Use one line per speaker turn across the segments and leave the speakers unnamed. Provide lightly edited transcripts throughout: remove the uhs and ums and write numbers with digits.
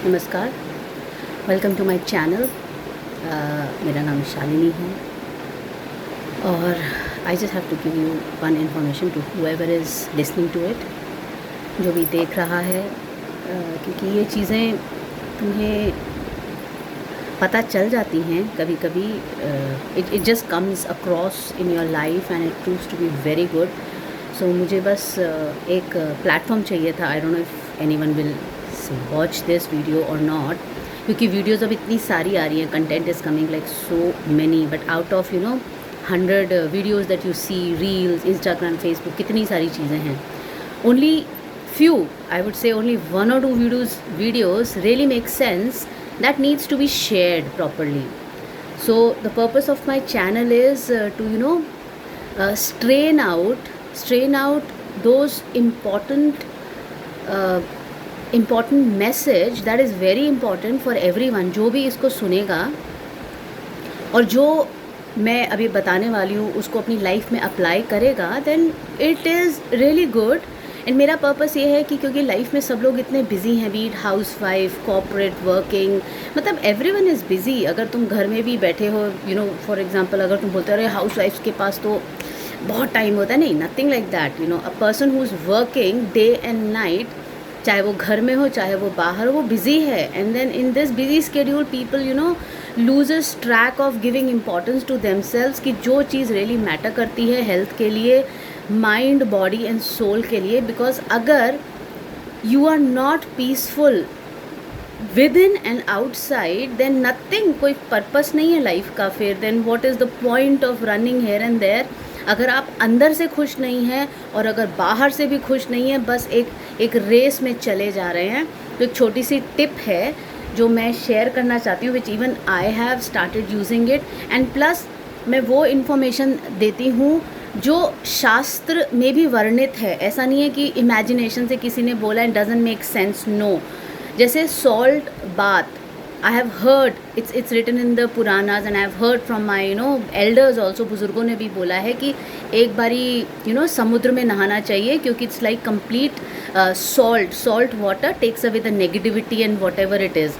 नमस्कार, welcome to my channel. मेरा नाम शालिनी है और I just have to give you one information to whoever is listening to it, जो भी देख रहा है, क्योंकि ये चीज़ें तुम्हें पता चल जाती हैं कभी कभी। It just comes across in your life and it proves to be very good. So मुझे बस एक प्लेटफॉर्म चाहिए था। I don't know if anyone will watch this video और नॉट, क्योंकि वीडियोज़ अब इतनी सारी आ रही हैं, content is coming like so many, but out of 100 videos that you see, reels, Instagram, Facebook, कितनी सारी चीज़ें हैं। Only few, I would say only 1 or 2 videos really make sense that needs to be shared properly. So the purpose of my channel is to strain out those important message that is very important for everyone. जो भी इसको सुनेगा और जो मैं अभी बताने वाली हूँ उसको अपनी लाइफ में अप्लाई करेगा, then it is really good. And मेरा पर्पस ये है कि क्योंकि लाइफ में सब लोग इतने बिजी हैं, be it house wife, corporate, working, मतलब एवरीवन इज़ बिजी। अगर तुम घर में भी बैठे हो, फॉर एग्जांपल, अगर तुम बोलते रहे हाउस वाइफ्स के पास तो बहुत टाइम होता है, नहीं, nothing like that. A person who is working day and night, चाहे वो घर में हो चाहे वो बाहर हो, वो बिजी है। And then in this busy schedule people loses track of giving importance to themselves, कि जो चीज़ रियली मैटर करती है हेल्थ के लिए, माइंड, बॉडी एंड सोल के लिए। बिकॉज अगर you are not peaceful within and outside, then nothing, कोई पर्पस नहीं है लाइफ का। फिर then what is the point of running here and there. अगर आप अंदर से खुश नहीं हैं और अगर बाहर से भी खुश नहीं है, बस एक रेस में चले जा रहे हैं। तो एक छोटी सी टिप है जो मैं शेयर करना चाहती हूँ, which even I have started using it. And plus मैं वो इन्फॉर्मेशन देती हूँ जो शास्त्र में भी वर्णित है। ऐसा नहीं है कि इमेजिनेशन से किसी ने बोला and doesn't make sense, no. जैसे salt bath, I have heard, it's written in the Puranas and I have heard from my elders also, बुज़ुर्गों ने भी बोला है कि एक बारी समुद्र में नहाना चाहिए, क्योंकि it's like complete salt water takes away the negativity and whatever it is.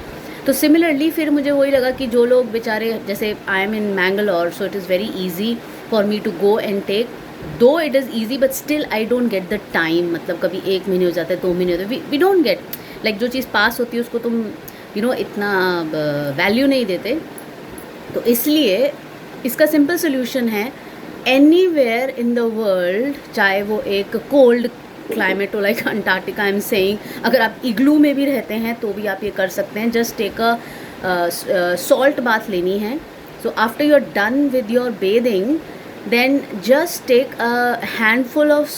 तो सिमिलरली फिर मुझे वही लगा कि जो लोग बेचारे, जैसे I am in Mangalore, so it is very easy for me to go and take, though it is easy but still I don't get the time. मतलब कभी 1 महीने हो जाता है, 2 महीने होते हैं, वी डोंट गेट, लाइक जो चीज़ पास होती है उसको तुम इतना वैल्यू नहीं देते। तो इसलिए इसका सिंपल सोल्यूशन है, एनीवेयर इन द वर्ल्ड, चाहे वो एक कोल्ड क्लाइमेट हो like Antarctica, I am saying, अगर आप इग्लू में भी रहते हैं तो भी आप ये कर सकते हैं। Just take a salt bath लेनी है। So after you are done with your bathing, then just take a handful of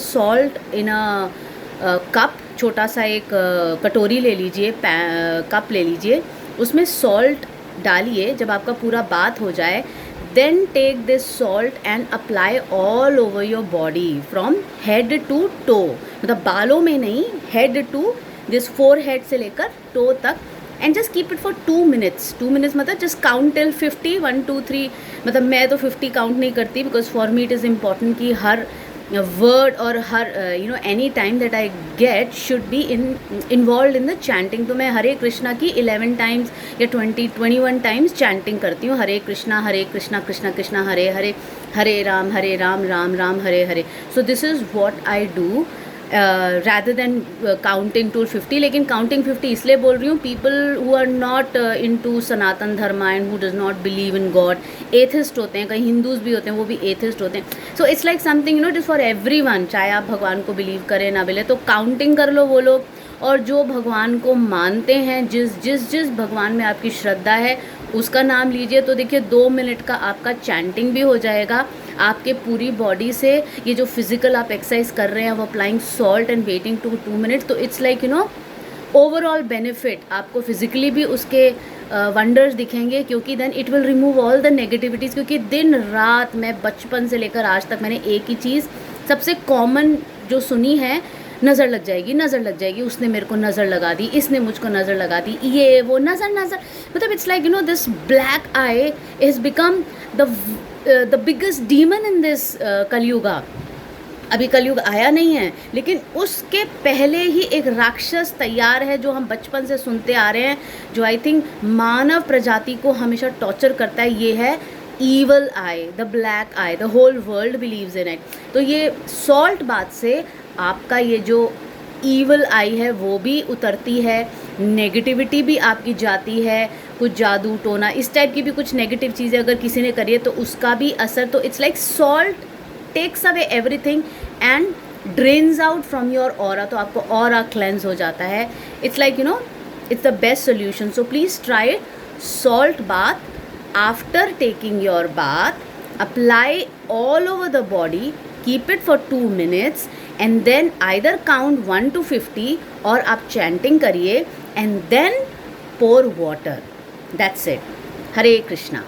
salt in a cup, छोटा सा एक कटोरी ले लीजिए, कप ले लीजिए, उसमें सॉल्ट डालिए। जब आपका पूरा बाथ हो जाए, then take this salt and apply all over your body from head to toe, मतलब बालों में नहीं, head to this forehead से लेकर toe तक। And just keep it for 2 minutes। 2 minutes मतलब जस्ट काउंट टिल 50, 1 2 3, मतलब मैं तो 50 काउंट नहीं करती, because for me it is important कि हर वर्ड और हर any time that I get should be involve in the chanting. तो मैं हरे कृष्णा की 11 टाइम्स या 21 टाइम्स चैंटिंग करती हूँ। Hare Krishna Krishna Krishna Hare Hare, Hare Ram Ram Ram Hare Hare. So this is what I do rather than counting to 50। लेकिन counting 50 इसलिए बोल रही हूँ, people who are not into Sanatan Dharma and who does not believe in God, atheist होते हैं, कई हिंदूज भी होते हैं, वो भी एथिस्ट होते हैं। So it's like something it is for everyone, चाहे आप भगवान को बिलीव करें ना बिले, तो काउंटिंग कर लो वो लोग। और जो भगवान को मानते हैं, जिस भगवान में आपकी श्रद्धा है, उसका नाम लीजिए। तो देखिए 2 मिनट का आपका चैंटिंग भी हो जाएगा। आपके पूरी बॉडी से ये जो फिज़िकल आप एक्सरसाइज कर रहे हैं, वो applying salt and waiting 2 minutes, तो इट्स लाइक ओवरऑल बेनिफिट आपको फिज़िकली भी उसके वंडर्स दिखेंगे, क्योंकि then it will remove all the negativities. क्योंकि दिन रात मैं बचपन से लेकर आज तक मैंने एक ही चीज़ सबसे कॉमन जो सुनी है, नज़र लग जाएगी, उसने मेरे को नज़र लगा दी, इसने मुझको नज़र लगा दी, ये वो नज़र, मतलब it's like this black I is become the biggest demon in this Kalyuga. अभी कलयुग आया नहीं है, लेकिन उसके पहले ही एक राक्षस तैयार है जो हम बचपन से सुनते आ रहे हैं, जो आई थिंक मानव प्रजाति को हमेशा टॉर्चर करता है। ये है evil eye, the black eye, the whole world believes in it. तो ये सॉल्ट बात से आपका ये जो ईवल आई है वो भी उतरती है, नेगेटिविटी भी आपकी जाती है, कुछ जादू टोना इस टाइप की भी कुछ नेगेटिव चीज़ें अगर किसी ने करी है तो उसका भी असर। तो it's like salt takes away everything and drains out from your aura, तो आपको ऑरा क्लेंस हो जाता है। It's like you know it's the best solution. So please try it. Salt bath, after taking your bath apply all over the body, keep it for 2 minutes and then either count 1 to 50 और आप chanting करिए and then pour water. That's it. Hare Krishna.